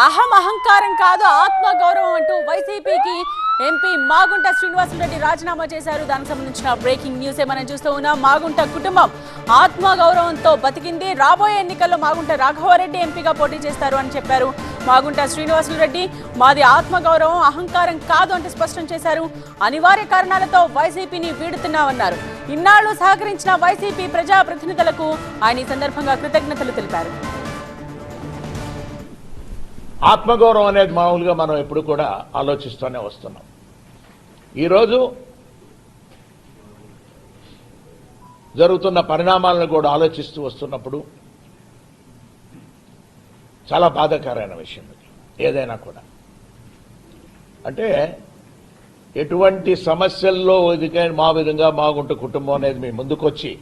అహంకారం కాదు ఆత్మగౌరవం అంటూ వైసీపీకి ఎంపీ మాగుంట శ్రీనివాసరెడ్డి రాజీనామా చేశారు. దానికి సంబంధించిన బ్రేకింగ్ న్యూస్ మనం చూస్తూ ఉన్నాం. మాగుంట కుటుంబం ఆత్మగౌరవంతో బతికింది. రాబోయే ఎన్నికల్లో మాగుంట రాఘవారెడ్డి ఎంపీగా పోటీ చేస్తారు అని చెప్పారు. మాగుంట శ్రీనివాసరెడ్డి మాది ఆత్మగౌరవం అహంకారం కాదు అంటూ స్పష్టం చేశారు. అనివార్య కారణాలతో వైసీపీని వీడుతున్నామన్నారు. ఇన్నాళ్లు సహకరించిన వైసీపీ ప్రజాప్రతినిధులకు ఆయన ఈ సందర్భంగా కృతజ్ఞతలు తెలిపారు. ఆత్మగౌరవం అనేది మామూలుగా మనం ఎప్పుడు కూడా ఆలోచిస్తూనే వస్తున్నాం. ఈరోజు జరుగుతున్న పరిణామాలను కూడా ఆలోచిస్తూ వస్తున్నప్పుడు చాలా బాధాకరమైన విషయం ఇది. ఏదైనా కూడా అంటే ఎటువంటి సమస్యల్లో మా విధంగా మాగుంట కుటుంబం అనేది మీ ముందుకొచ్చి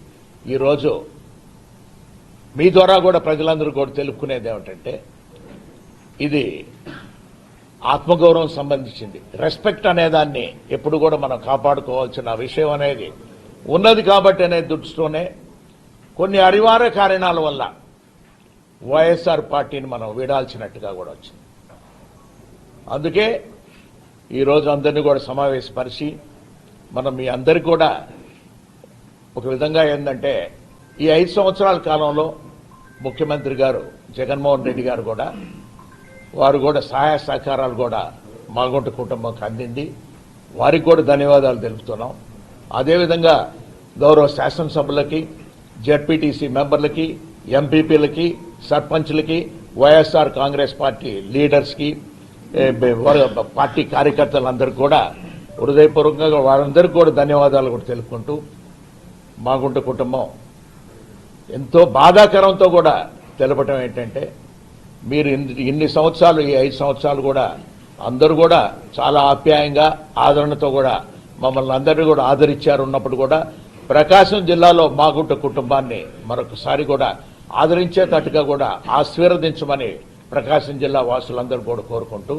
ఈరోజు మీ ద్వారా కూడా ప్రజలందరూ కూడా తెలుపుకునేది ఏమిటంటే ఇది ఆత్మగౌరవం సంబంధించింది. రెస్పెక్ట్ అనేదాన్ని ఎప్పుడు కూడా మనం కాపాడుకోవాల్సిన విషయం అనేది ఉన్నది కాబట్టి అనే దృష్టితోనే కొన్ని అనివార్య కారణాల వల్ల వైఎస్ఆర్ పార్టీని మనం వీడాల్సినట్టుగా కూడా వచ్చింది. అందుకే ఈరోజు అందరినీ కూడా సమావేశపరిచి మనం మీ అందరికీ కూడా ఒక విధంగా ఏంటంటే ఈ 5 సంవత్సరాల కాలంలో ముఖ్యమంత్రి గారు జగన్మోహన్ రెడ్డి గారు కూడా వారు కూడా సహాయ సహకారాలు కూడా మాగుంట కుటుంబంకి అందింది. వారికి కూడా ధన్యవాదాలు తెలుపుతున్నాం. అదేవిధంగా గౌరవ శాసనసభ్యులకి, జెడ్పీటీసీ మెంబర్లకి, ఎంపీపీలకి, సర్పంచ్లకి, వైఎస్ఆర్ కాంగ్రెస్ పార్టీ లీడర్స్కి, పార్టీ కార్యకర్తలందరికీ కూడా హృదయపూర్వకంగా వారందరికీ కూడా ధన్యవాదాలు కూడా తెలుపుకుంటూ మాగుంట కుటుంబం ఎంతో బాధాకరంతో కూడా తెలపటం ఏంటంటే మీరు ఇన్ని సంవత్సరాలు ఈ 5 సంవత్సరాలు కూడా అందరూ కూడా చాలా ఆప్యాయంగా ఆదరణతో కూడా మమ్మల్ని అందరినీ కూడా ఆదరించారు. ఉన్నప్పుడు కూడా ప్రకాశం జిల్లాలో మాగుంట కుటుంబాన్ని మరొకసారి కూడా ఆదరించేటట్టుగా కూడా ఆశీర్వదించమని ప్రకాశం జిల్లా వాసులందరూ కూడా కోరుకుంటూ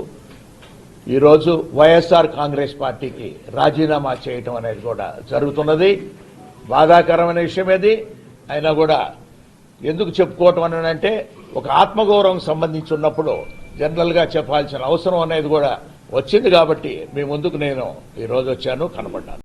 ఈరోజు వైఎస్ఆర్ కాంగ్రెస్ పార్టీకి రాజీనామా చేయటం అనేది కూడా జరుగుతున్నది. బాధాకరమైన విషయం ఏది అయినా కూడా ఎందుకు చెప్పుకోవటం అని అంటే ఒక ఆత్మగౌరవం సంబంధించి ఉన్నప్పుడు జనరల్గా చెప్పాల్సిన అవసరం అనేది కూడా వచ్చింది కాబట్టి మీ ముందుకు నేను ఈరోజు వచ్చాను, కనబడ్డాను.